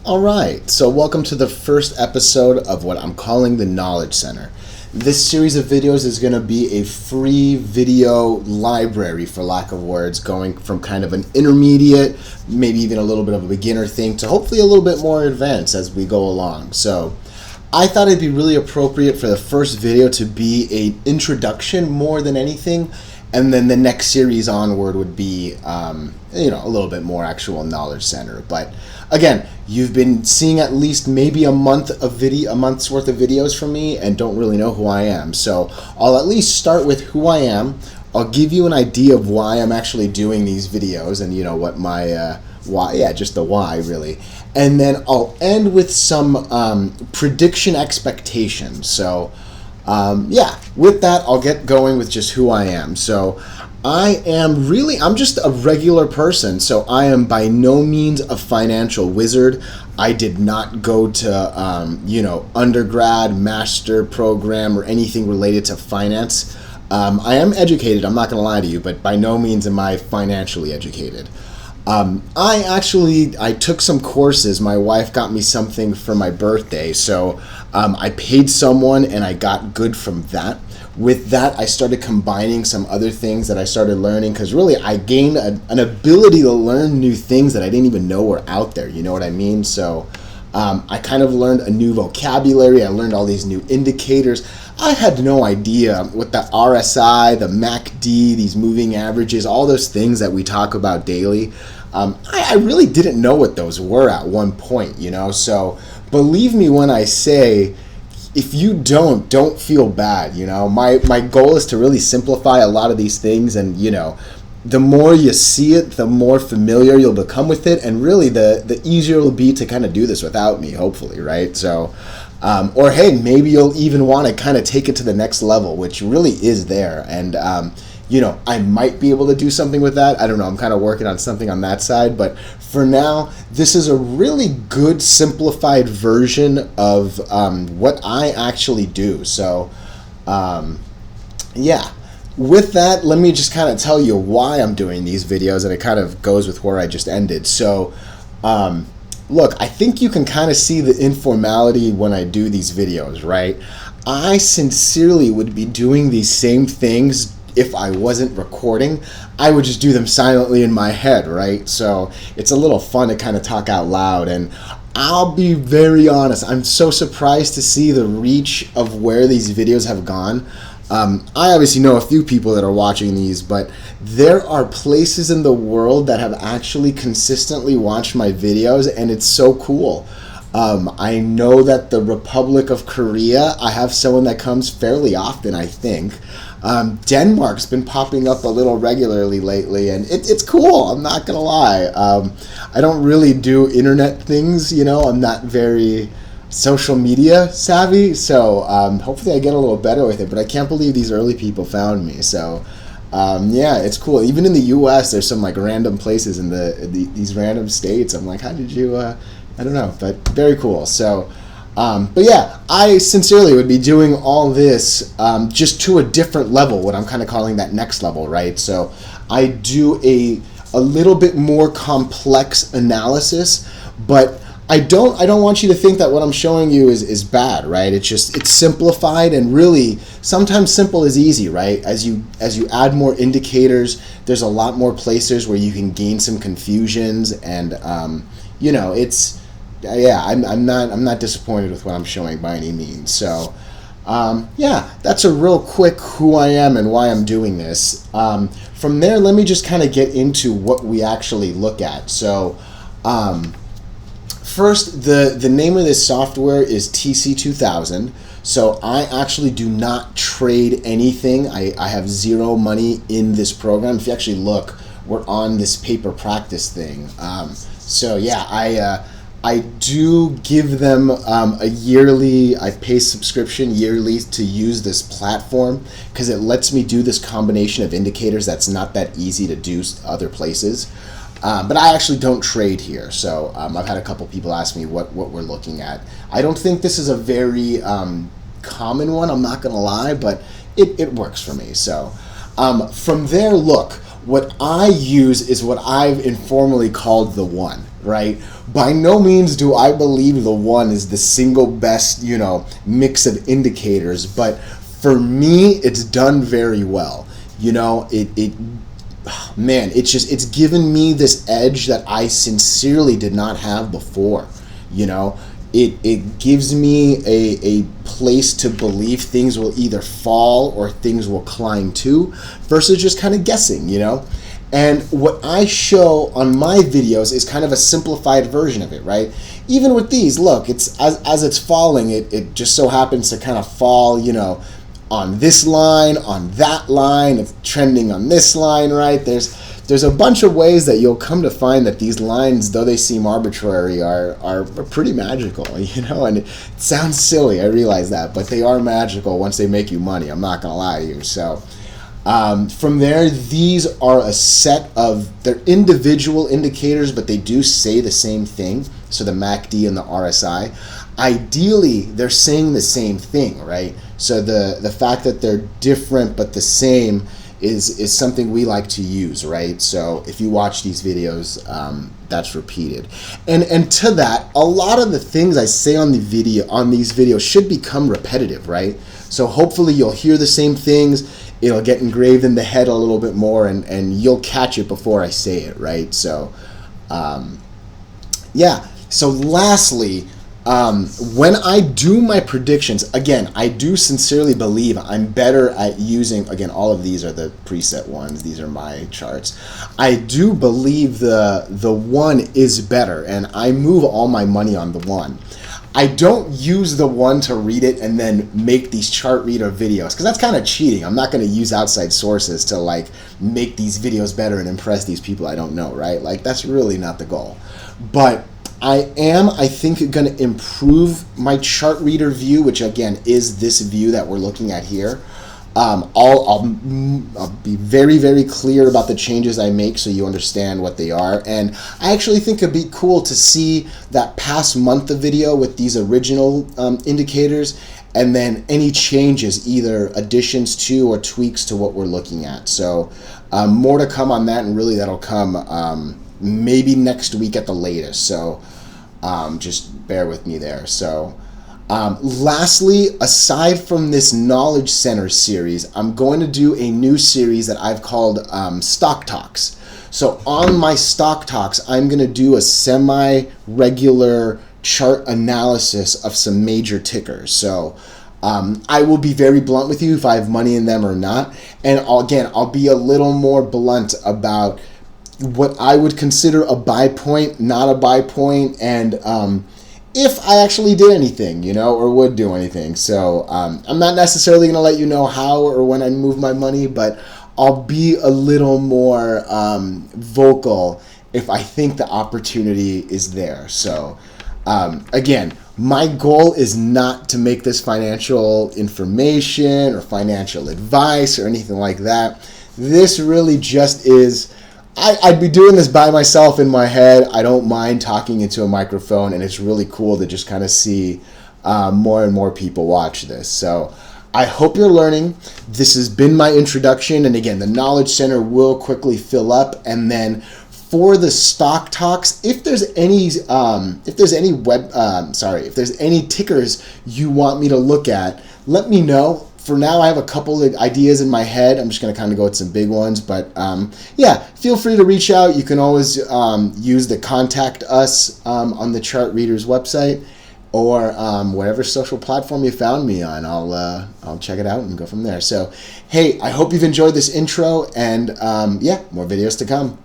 All right, so welcome to the first episode of what I'm calling the Knowledge Center. This series of videos is going to be a free video library, for lack of words, going from kind of an intermediate, maybe even a little bit of a beginner thing, to hopefully a little bit more advanced as we go along. So I thought it'd be really appropriate for the first video to be an introduction more than anything, and then the next series onward would be, a little bit more actual Knowledge Center. But again, you've been seeing at least maybe a month's worth of videos from me and don't really know who I am. So I'll at least start with who I am. I'll give you an idea of why I'm actually doing these videos and what my just the why really. And then I'll end with some prediction expectations. So with that, I'll get going with just who I am. So I'm just a regular person. So I am by no means a financial wizard. I did not go to, undergrad, master program, or anything related to finance. I am educated, I'm not going to lie to you, but by no means am I financially educated. I took some courses. My wife got me something for my birthday, so I paid someone and I got good from that. With that, I started combining some other things that I started learning, because really I gained an ability to learn new things that I didn't even know were out there, you know what I mean? So I kind of learned a new vocabulary. I learned all these new indicators. I had no idea what the RSI, the MACD, these moving averages, all those things that we talk about daily. I really didn't know what those were at one point, So believe me when I say, if you don't feel bad, My goal is to really simplify a lot of these things, and, the more you see it, the more familiar you'll become with it, and really the easier it'll be to kind of do this without me, hopefully, right? So, or hey, maybe you'll even want to kind of take it to the next level, which really is there. And, I might be able to do something with that. I don't know. I'm kind of working on something on that side. But for now, this is a really good simplified version of what I actually do. So, With that, let me just kind of tell you why I'm doing these videos, and it kind of goes with where I just ended. So, look, I think you can kind of see the informality when I do these videos, right? I sincerely would be doing these same things if I wasn't recording. I would just do them silently in my head, right? So it's a little fun to kind of talk out loud, and I'll be very honest, I'm so surprised to see the reach of where these videos have gone. I obviously know a few people that are watching these, but there are places in the world that have actually consistently watched my videos, and it's so cool. I know that the Republic of Korea, I have someone that comes fairly often, I think. Denmark's been popping up a little regularly lately, and it's cool, I'm not gonna lie. I don't really do internet things, I'm not very social media savvy, so hopefully I get a little better with it, but I can't believe these early people found me. So it's cool. Even in the US, there's some like random places in these random states. I'm like, how did you I don't know, but very cool. So I sincerely would be doing all this just to a different level, what I'm kind of calling that next level, right? So I do a little bit more complex analysis, but I don't want you to think that what I'm showing you is bad, right? It's simplified, and really sometimes simple is easy, right? As you add more indicators, there's a lot more places where you can gain some confusions, and I'm not disappointed with what I'm showing by any means. So that's a real quick who I am and why I'm doing this. From there, let me just kind of get into what we actually look at. So first, the name of this software is TC2000. So I actually do not trade anything. I have zero money in this program. If you actually look, we're on this paper practice thing. I do give them I pay subscription yearly to use this platform, because it lets me do this combination of indicators that's not that easy to do other places. But I actually don't trade here, so I've had a couple people ask me what we're looking at. I don't think this is a very common one, I'm not going to lie, but it works for me. So from there, look, what I use is what I've informally called the one, right? By no means do I believe the 1 is the single best, mix of indicators, but for me, it's done very well. Man, it's given me this edge that I sincerely did not have before. It gives me a place to believe things will either fall or things will climb to, versus just kind of guessing. And what I show on my videos is kind of a simplified version of it, right? Even with these, look, it's as it's falling, it just so happens to kind of fall, on this line, on that line, it's trending on this line, right? There's a bunch of ways that you'll come to find that these lines, though they seem arbitrary, are pretty magical, and it sounds silly, I realize that, but they are magical once they make you money, I'm not gonna lie to you. So from there, these are a set of, they're individual indicators, but they do say the same thing. So the MACD and the RSI, ideally, they're saying the same thing, right? So the fact that they're different but the same is something we like to use, right? So if you watch these videos, that's repeated. And to that, a lot of the things I say on these videos should become repetitive, right? So hopefully you'll hear the same things, it'll get engraved in the head a little bit more, and you'll catch it before I say it, right? So yeah. So lastly, when I do my predictions, again, I do sincerely believe I'm better at using, again, all of these are the preset ones, these are my charts. I do believe the 1 is better, and I move all my money on the 1. I don't use the 1 to read it and then make these chart reader videos, because that's kind of cheating. I'm not going to use outside sources to like make these videos better and impress these people I don't know, right? Like, that's really not the goal. But I think, going to improve my chart reader view, which again is this view that we're looking at here. I'll be very, very clear about the changes I make so you understand what they are. And I actually think it'd be cool to see that past month of video with these original indicators, and then any changes, either additions to or tweaks to what we're looking at. So more to come on that, and really that'll come maybe next week at the latest. So just bear with me there. So lastly, aside from this Knowledge Center series, I'm going to do a new series that I've called Stock Talks. So on my Stock Talks, I'm going to do a semi-regular chart analysis of some major tickers. So I will be very blunt with you if I have money in them or not. And I'll be a little more blunt about what I would consider a buy point, not a buy point, and if I actually did anything, or would do anything. So I'm not necessarily going to let you know how or when I move my money, but I'll be a little more vocal if I think the opportunity is there. So again, my goal is not to make this financial information or financial advice or anything like that. This really just is, I'd be doing this by myself in my head. I don't mind talking into a microphone, and it's really cool to just kind of see more and more people watch this. So I hope you're learning. This has been my introduction, and again, the Knowledge Center will quickly fill up, and then for the Stock Talks, if there's any tickers you want me to look at, let me know. For now, I have a couple of ideas in my head. I'm just going to kind of go with some big ones. But yeah, feel free to reach out. You can always use the Contact Us on the Chart Readers website, or whatever social platform you found me on. I'll check it out and go from there. So, hey, I hope you've enjoyed this intro. And yeah, more videos to come.